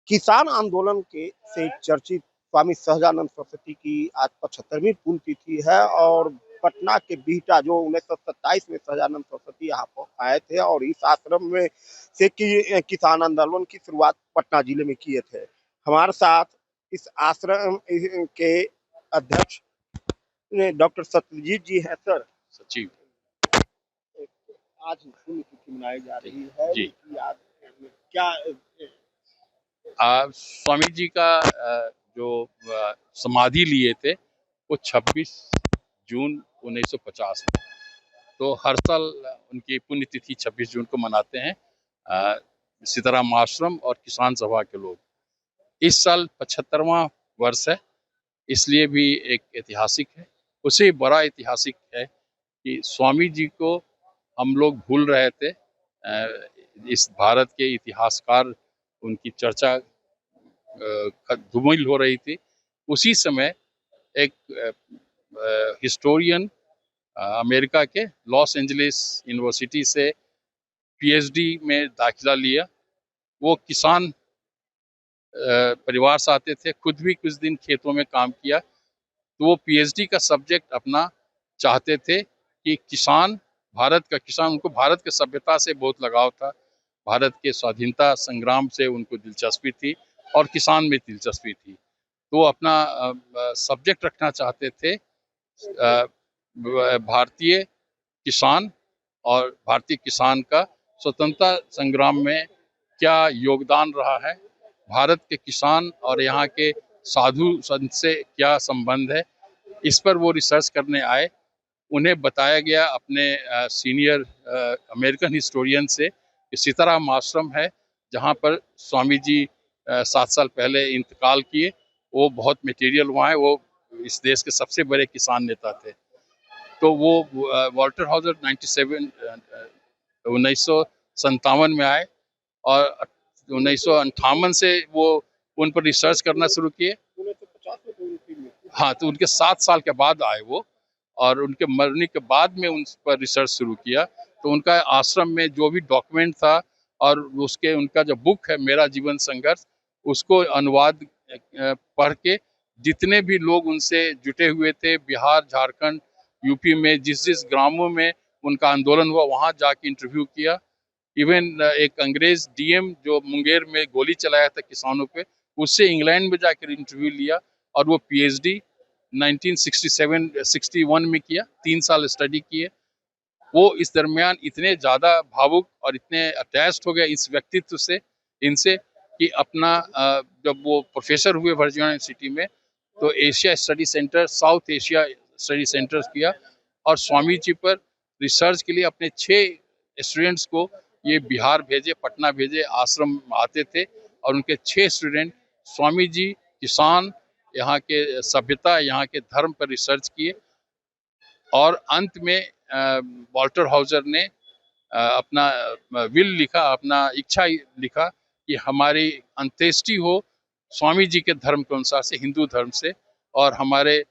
किसान आंदोलन के से चर्चित स्वामी सहजानंद सरस्वती की आज 75वीं पुण्यतिथि है और पटना के बिहटा जो 1927 में सहजानंद सरस्वती यहाँ पर आए थे और इस आश्रम में से किसान आंदोलन की शुरुआत पटना जिले में किए थे। हमारे साथ इस आश्रम के अध्यक्ष डॉक्टर सत्यजीत जी हैं। सर, सचिव आज पुण्यतिथि मनाई जा रही है, जी। आज क्या स्वामी जी का जो समाधि लिए थे वो 26 जून 1950 में, तो हर साल उनकी पुण्यतिथि 26 जून को मनाते हैं सीताराम आश्रम और किसान सभा के लोग। इस साल 75वां वर्ष है, इसलिए भी एक ऐतिहासिक है। उससे बड़ा ऐतिहासिक है कि स्वामी जी को हम लोग भूल रहे थे। इस भारत के इतिहासकार उनकी चर्चा धूमिल हो रही थी। उसी समय एक हिस्टोरियन अमेरिका के लॉस एंजलिस यूनिवर्सिटी से पीएचडी में दाखिला लिया। वो किसान परिवार से आते थे, खुद भी कुछ दिन खेतों में काम किया, तो वो पीएचडी का सब्जेक्ट अपना चाहते थे कि किसान, भारत का किसान, उनको भारत के सभ्यता से बहुत लगाव था, भारत के स्वाधीनता संग्राम से उनको दिलचस्पी थी और किसान में दिलचस्पी थी। तो अपना सब्जेक्ट रखना चाहते थे भारतीय किसान और भारतीय किसान का स्वतंत्रता संग्राम में क्या योगदान रहा है, भारत के किसान और यहाँ के साधु संत से क्या संबंध है, इस पर वो रिसर्च करने आए। उन्हें बताया गया अपने सीनियर अमेरिकन हिस्टोरियन से कि सीताराम आश्रम है जहाँ पर स्वामी जी 7 साल पहले इंतकाल किए। वो बहुत मटेरियल वहाँ है, वो इस देश के सबसे बड़े किसान नेता थे। तो वो वाल्टर हाउजर 1957 में आए और 1958 से वो उन पर रिसर्च करना शुरू किए। हाँ, तो उनके 7 साल के बाद आए वो, और उनके मरने के बाद में उन पर रिसर्च शुरू किया। तो उनका आश्रम में जो भी डॉक्यूमेंट था और उसके उनका जो बुक है मेरा जीवन संघर्ष, उसको अनुवाद पढ़ के जितने भी लोग उनसे जुटे हुए थे, बिहार, झारखंड, यूपी में जिस जिस ग्रामों में उनका आंदोलन हुआ वहाँ जाके इंटरव्यू किया। इवन एक अंग्रेज डीएम जो मुंगेर में गोली चलाया था किसानों पे, उससे इंग्लैंड में जाकर इंटरव्यू लिया और वो पीएचडी 1961 में किया। 3 साल स्टडी किए। वो इस दरमियान इतने ज़्यादा भावुक और इतने अटैच्ड हो गए इस व्यक्तित्व से, इनसे, कि अपना जब वो प्रोफेसर हुए वर्जीनिया यूनिवर्सिटी में, तो Asia study centre, south Asia study centre किया और स्वामी जी पर रिसर्च के लिए अपने 6 स्टूडेंट्स को ये बिहार भेजे, पटना भेजे। आश्रम आते थे और उनके 6 स्टूडेंट स्वामी जी, किसान, यहाँ के सभ्यता, यहाँ के धर्म पर रिसर्च किए। और अंत में वाल्टर हाउजर ने अपना विल लिखा, अपना इच्छा लिखा कि हमारी अंत्येष्टि हो स्वामी जी के धर्म के अनुसार से, हिंदू धर्म से, और हमारे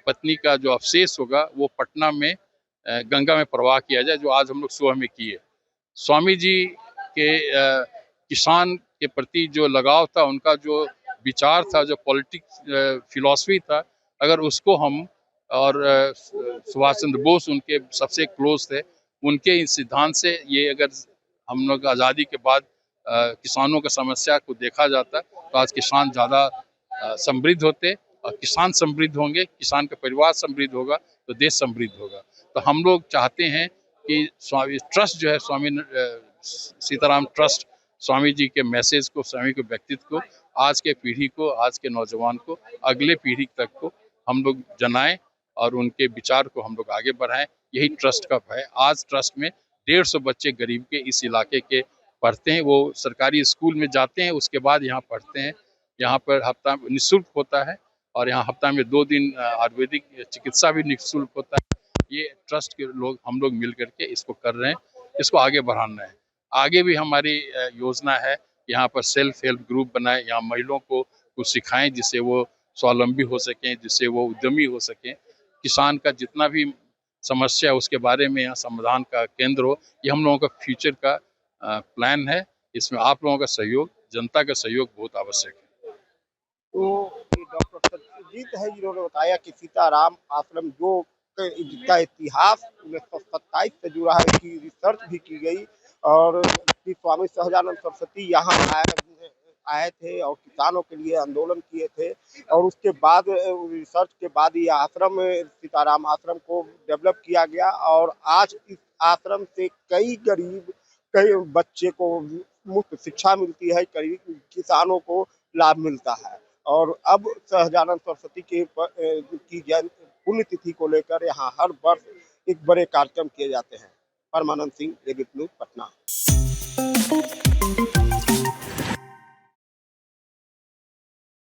पत्नी का जो अवशेष होगा वो पटना में गंगा में प्रवाह किया जाए, जो आज हम लोग सुबह में किए। स्वामी जी के किसान के प्रति जो लगाव था, उनका जो विचार था, जो पॉलिटिक्स फिलॉसफी था, अगर उसको हम, और सुभाष चंद्र बोस उनके सबसे क्लोज थे, उनके इस सिद्धांत से ये अगर हम लोग आज़ादी के बाद किसानों का समस्या को देखा जाता तो आज किसान ज़्यादा समृद्ध होते, और किसान समृद्ध होंगे, किसान का परिवार समृद्ध होगा तो देश समृद्ध होगा। तो हम लोग चाहते हैं कि स्वामी ट्रस्ट जो है, स्वामी सीताराम ट्रस्ट, स्वामी जी के मैसेज को, स्वामी के व्यक्तित्व को आज के पीढ़ी को, आज के नौजवान को, अगले पीढ़ी तक को हम लोग जनाएं और उनके विचार को हम लोग आगे बढ़ाएं। यही ट्रस्ट का है। आज ट्रस्ट में 150 बच्चे गरीब के इस इलाके के पढ़ते हैं। वो सरकारी स्कूल में जाते हैं, उसके बाद यहाँ पढ़ते हैं। यहाँ पर हफ्ता निःशुल्क होता है और यहाँ हफ्ता में 2 दिन आयुर्वेदिक चिकित्सा भी निःशुल्क होता है। ये ट्रस्ट के लोग, हम लोग मिल करके इसको कर रहे हैं, इसको आगे बढ़ाना है। आगे भी हमारी योजना है, यहाँ पर सेल्फ हेल्प ग्रुप बनाए, यहाँ महिलाओं को कुछ सिखाएं जिससे वो स्वावलंबी हो सकें, जिससे वो उद्यमी हो सकें। किसान का जितना भी समस्या है उसके बारे में यहाँ समाधान का केंद्र हो। ये हम लोगों का फ्यूचर का प्लान है। इसमें आप लोगों का सहयोग, जनता का सहयोग बहुत आवश्यक है। तो ये डॉक्टर सत्यजीत है जिन्होंने बताया कि सीताराम आश्रम जो जिसका इतिहास 1927 से जुड़ा है, इसकी रिसर्च भी की गई और श्री स्वामी सहजानंद सरस्वती यहाँ आए थे और किसानों के लिए आंदोलन किए थे और उसके बाद रिसर्च के बाद ये आश्रम सीताराम आश्रम को डेवलप किया गया और आज इस आश्रम से कई बच्चे को मुफ्त शिक्षा मिलती है, कई किसानों को लाभ मिलता है और अब सहजानंद सरस्वती की पुण्यतिथि को लेकर यहाँ हर वर्ष एक बड़े कार्यक्रम किए जाते हैं। परमानंद सिंह, एबीपी न्यूज़, पटना।